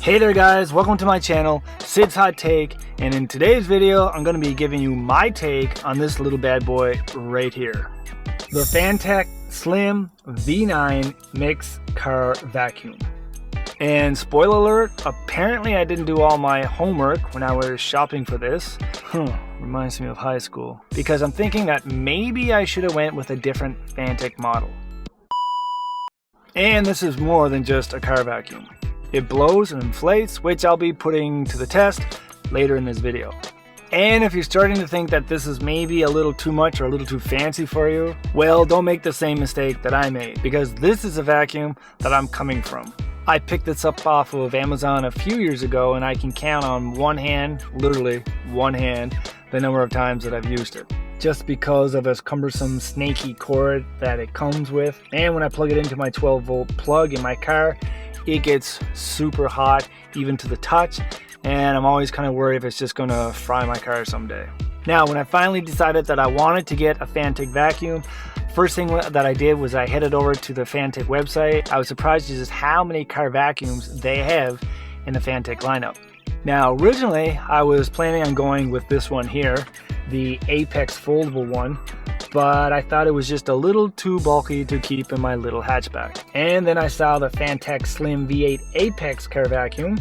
Hey there guys, welcome to my channel, Sid's Hot Take, and in today's video I'm going to be giving you my take on this little bad boy right here. The Fanttik Slim V9 Mix Car Vacuum. And spoiler alert, apparently I didn't do all my homework when I was shopping for this. Reminds me of high school. Because I'm thinking that maybe I should have went with a different Fanttik model. And this is more than just a car vacuum. It blows and inflates, which I'll be putting to the test later in this video. And if you're starting to think that this is maybe a little too much or a little too fancy for you, well, don't make the same mistake that I made, because this is a vacuum that I'm coming from. I picked this up off of Amazon a few years ago, and I can count on one hand, literally one hand, the number of times that I've used it. Just because of this cumbersome snaky cord that it comes with. And when I plug it into my 12-volt plug in my car, it gets super hot, even to the touch, and I'm always kind of worried if it's just going to fry my car someday. Now, when I finally decided that I wanted to get a Fanttik vacuum, first thing that I did was I headed over to the Fanttik website. I was surprised at just how many car vacuums they have in the Fanttik lineup. Now, originally, I was planning on going with this one here, the Apex foldable one, but I thought it was just a little too bulky to keep in my little hatchback. And then I saw the Fanttik Slim V8 Apex Car Vacuum,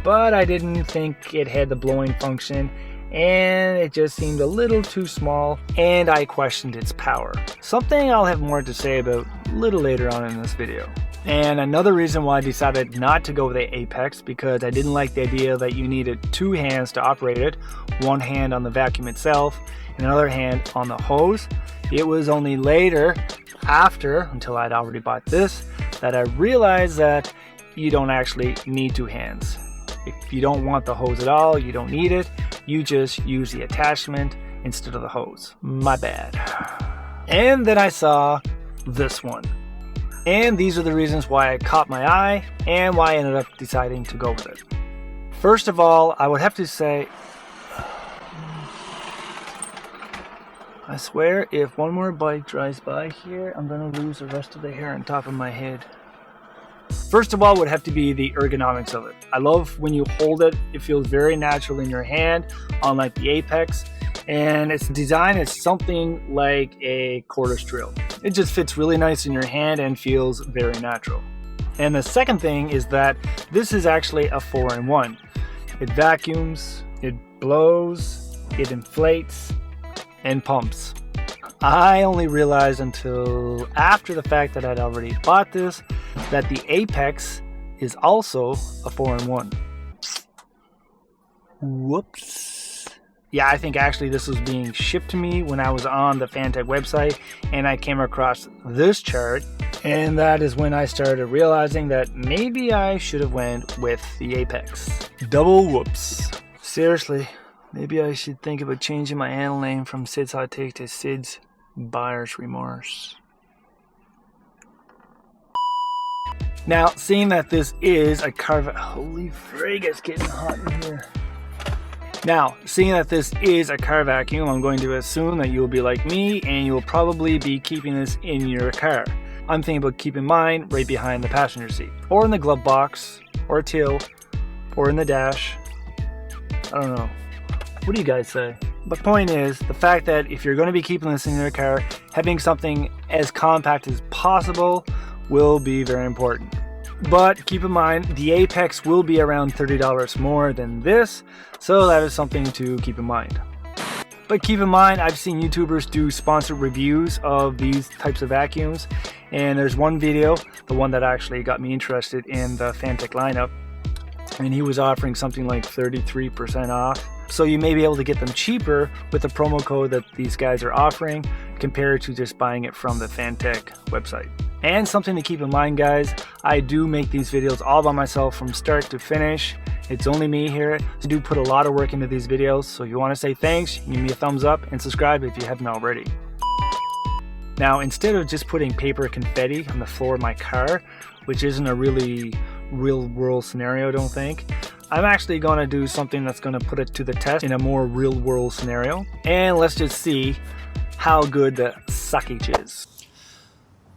but I didn't think it had the blowing function, and it just seemed a little too small, and I questioned its power. Something I'll have more to say about a little later on in this video. And another reason why I decided not to go with the Apex, because I didn't like the idea that you needed two hands to operate it, one hand on the vacuum itself and another hand on the hose. It was only later, until I'd already bought this, that I realized that you don't actually need two hands. If you don't want the hose at all, you don't need it, you just use the attachment instead of the hose. My bad. And then I saw this one. And these are the reasons why it caught my eye and why I ended up deciding to go with it. First of all, I would have to say, I swear if one more bike drives by here, I'm going to lose the rest of the hair on top of my head. First of all would have to be the ergonomics of it. I love when you hold it, it feels very natural in your hand, unlike the Apex. And its design is something like a cordless drill. It just fits really nice in your hand and feels very natural. And the second thing is that this is actually a 4-in-1. It vacuums, it blows, it inflates, and pumps. I only realized until after the fact that I'd already bought this that the Apex is also a 4-in-1. Whoops. Yeah, I think actually this was being shipped to me when I was on the Fanttik website and I came across this chart, and that is when I started realizing that maybe I should have went with the Apex. Double whoops. Seriously, maybe I should think about changing my handle name from Sid's Hot Take to Sid's Buyer's Remorse. Now, seeing that this is a car vacuum, holy frig, it's getting hot in here. Now, seeing that this is a car vacuum, I'm going to assume that you'll be like me and you'll probably be keeping this in your car. I'm thinking about keeping mine right behind the passenger seat, or in the glove box, or a till, or in the dash. I don't know. What do you guys say? But point is, the fact that if you're going to be keeping this in your car, having something as compact as possible will be very important. But keep in mind, the Apex will be around $30 more than this, so that is something to keep in mind. But keep in mind, I've seen YouTubers do sponsored reviews of these types of vacuums, and there's one video, the one that actually got me interested in the Fanttik lineup, and he was offering something like 33% off. So you may be able to get them cheaper with the promo code that these guys are offering compared to just buying it from the Fanttik website. And something to keep in mind, guys, I do make these videos all by myself from start to finish. It's only me here. I do put a lot of work into these videos, so if you want to say thanks, give me a thumbs up and subscribe if you haven't already. Now, instead of just putting paper confetti on the floor of my car, which isn't a really real world scenario, I don't think, I'm actually going to do something that's going to put it to the test in a more real world scenario. And let's just see how good the suckage is.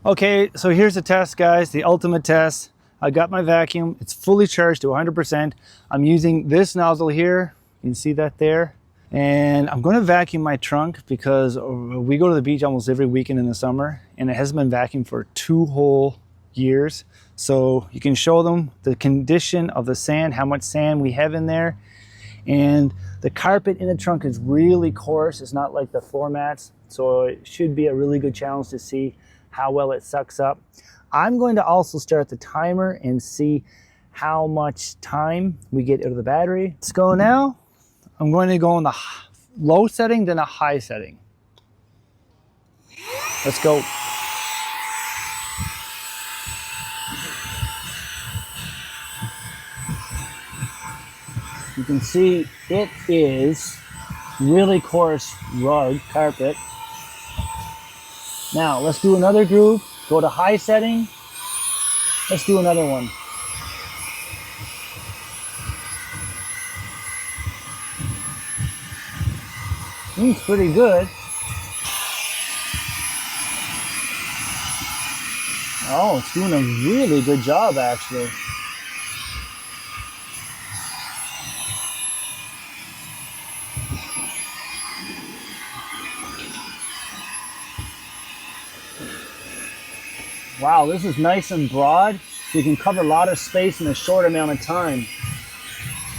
Okay, so here's the test, guys, the ultimate test I got my vacuum. It's fully charged to 100%. I'm using this nozzle here. You can see that there. And I'm going to vacuum my trunk because we go to the beach almost every weekend in the summer, and it hasn't been vacuumed for 2 whole years. So you can show them the condition of the sand, how much sand we have in there. And the carpet in the trunk is really coarse. It's not like the floor mats. So it should be a really good challenge to see how well it sucks up. I'm going to also start the timer and see how much time we get out of the battery. Let's go now. I'm going to go in the low setting, then a high setting. Let's go. You can see it is really coarse rug carpet. Now let's do another group. Go to high setting. Let's do another one. It's pretty good. Oh, it's doing a really good job actually. Wow, this is nice and broad. So you can cover a lot of space in a short amount of time.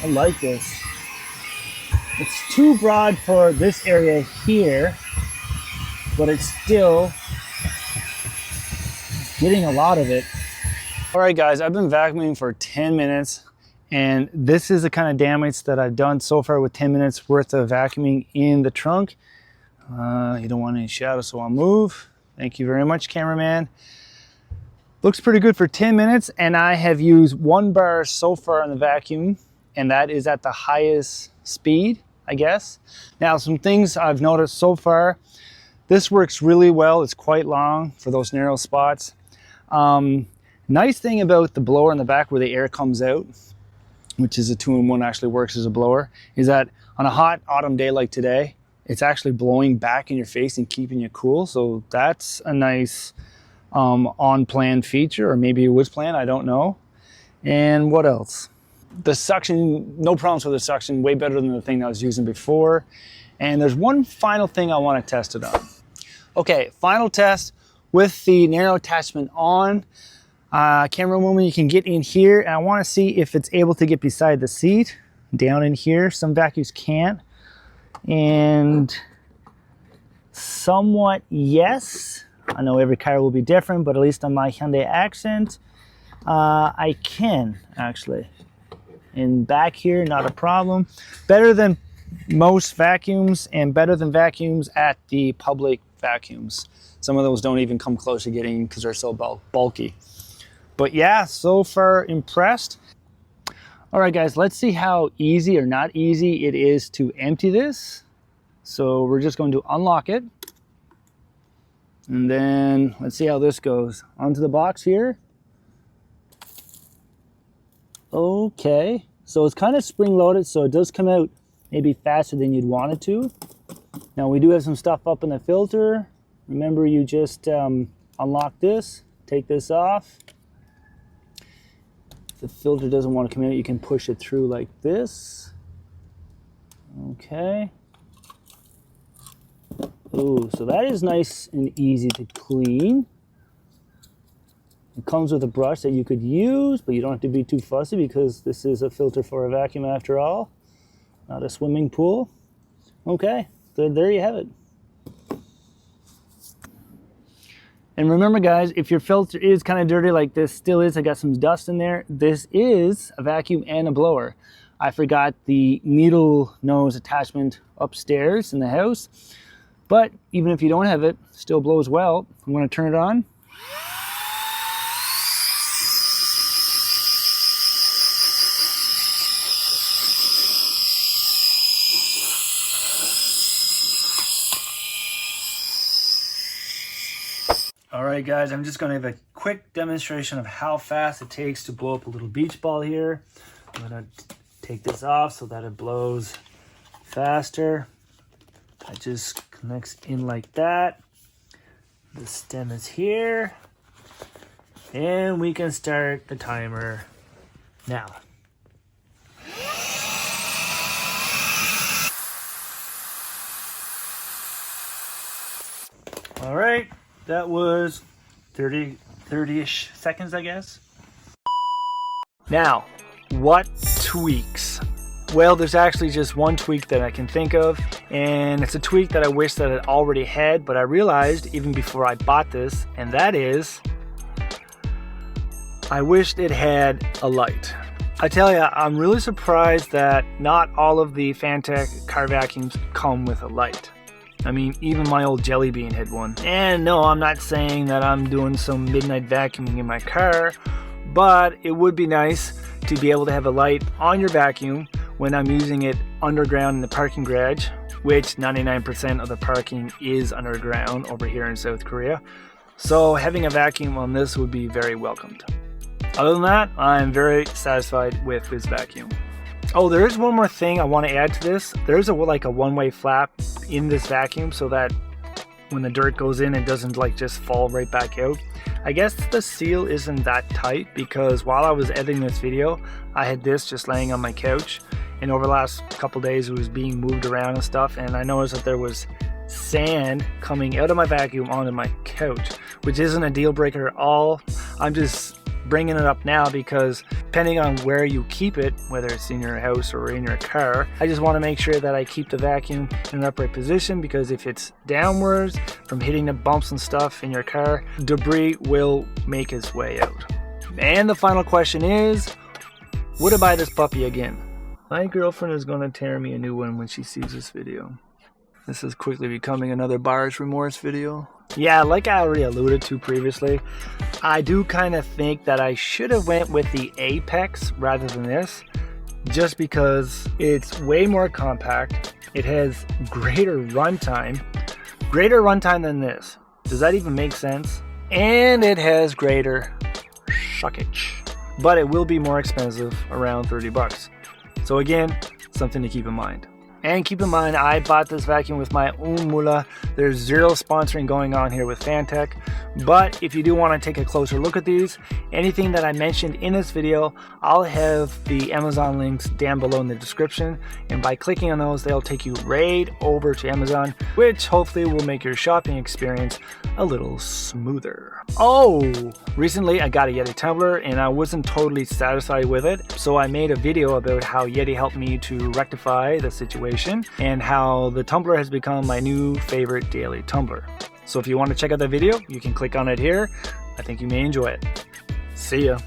I like this. It's too broad for this area here, but it's still getting a lot of it. All right, guys, I've been vacuuming for 10 minutes, and this is the kind of damage that I've done so far with 10 minutes worth of vacuuming in the trunk. You don't want any shadow, so I'll move. Thank you very much, cameraman. Looks pretty good for 10 minutes, and I have used 1 bar so far in the vacuum, and that is at the highest speed, I guess. Now, some things I've noticed so far. This works really well. It's quite long for those narrow spots. Nice thing about the blower in the back where the air comes out, which is a 2-in-1, actually works as a blower, is that on a hot autumn day like today, it's actually blowing back in your face and keeping you cool. So that's a nice on-plan feature, or maybe it was planned, I don't know. And what else? The suction, no problems with the suction, way better than the thing I was using before. And there's one final thing I want to test it on. Okay, final test with the narrow attachment on. Camera woman, you can get in here, and I want to see if it's able to get beside the seat, down in here. Some vacuums can't. And somewhat yes. I know every car will be different, but at least on my Hyundai Accent, I can actually. And back here, not a problem. Better than most vacuums, and better than vacuums at the public vacuums. Some of those don't even come close to getting because they're so bulky. But yeah, so far impressed. All right, guys, let's see how easy or not easy it is to empty this. So we're just going to unlock it. And then let's see how this goes. Onto the box here. Okay, so it's kind of spring loaded, so it does come out maybe faster than you'd want it to. Now we do have some stuff up in the filter. Remember, you just unlock this, take this off. If the filter doesn't want to come out, you can push it through like this. Okay. Ooh, so that is nice and easy to clean. It comes with a brush that you could use, but you don't have to be too fussy because this is a filter for a vacuum after all, not a swimming pool. Okay, so there you have it. And remember, guys, if your filter is kind of dirty like this still is, I got some dust in there, this is a vacuum and a blower. I forgot the needle nose attachment upstairs in the house. But even if you don't have it, still blows well. I'm going to turn it on. All right, guys, I'm just going to have a quick demonstration of how fast it takes to blow up a little beach ball here. I'm going to take this off so that it blows faster. That just connects in like that. The stem is here. And we can start the timer now. All right, that was 30-ish seconds, I guess. Now, what tweaks? Well, there's actually just one tweak that I can think of, and it's a tweak that I wish that it already had, but I realized even before I bought this, and that is, I wished it had a light. I tell you, I'm really surprised that not all of the Fanttik car vacuums come with a light. I mean, even my old Jelly Bean had one. And no, I'm not saying that I'm doing some midnight vacuuming in my car, but it would be nice to be able to have a light on your vacuum when I'm using it underground in the parking garage, which 99% of the parking is underground over here in South Korea. So having a vacuum on this would be very welcomed. Other than that, I'm very satisfied with this vacuum. Oh, there is one more thing I want to add to this. There's a one-way flap in this vacuum so that when the dirt goes in, it doesn't like just fall right back out. I guess the seal isn't that tight because while I was editing this video, I had this just laying on my couch, and over the last couple days it was being moved around and stuff, and I noticed that there was sand coming out of my vacuum onto my couch, which isn't a deal breaker at all. I'm just bringing it up now because depending on where you keep it, whether it's in your house or in your car, I just want to make sure that I keep the vacuum in an upright position, because if it's downwards from hitting the bumps and stuff in your car, debris will make its way out. And the final question is, would I buy this puppy again? My girlfriend is going to tear me a new one when she sees this video. This is quickly becoming another buyer's remorse video. Yeah, like I already alluded to previously, I do kind of think that I should have went with the Apex rather than this, just because it's way more compact, it has greater runtime than this. Does that even make sense? And it has greater shuckage, but it will be more expensive, around 30 bucks. So again, something to keep in mind. And keep in mind, I bought this vacuum with my own moolah. There's zero sponsoring going on here with Fanttik. But if you do want to take a closer look at these, anything that I mentioned in this video, I'll have the Amazon links down below in the description. And by clicking on those, they'll take you right over to Amazon, which hopefully will make your shopping experience a little smoother. Oh, recently I got a Yeti tumbler and I wasn't totally satisfied with it. So I made a video about how Yeti helped me to rectify the situation and how the tumbler has become my new favorite daily tumbler. So if you want to check out that video, you can click on it here. I think you may enjoy it. See ya.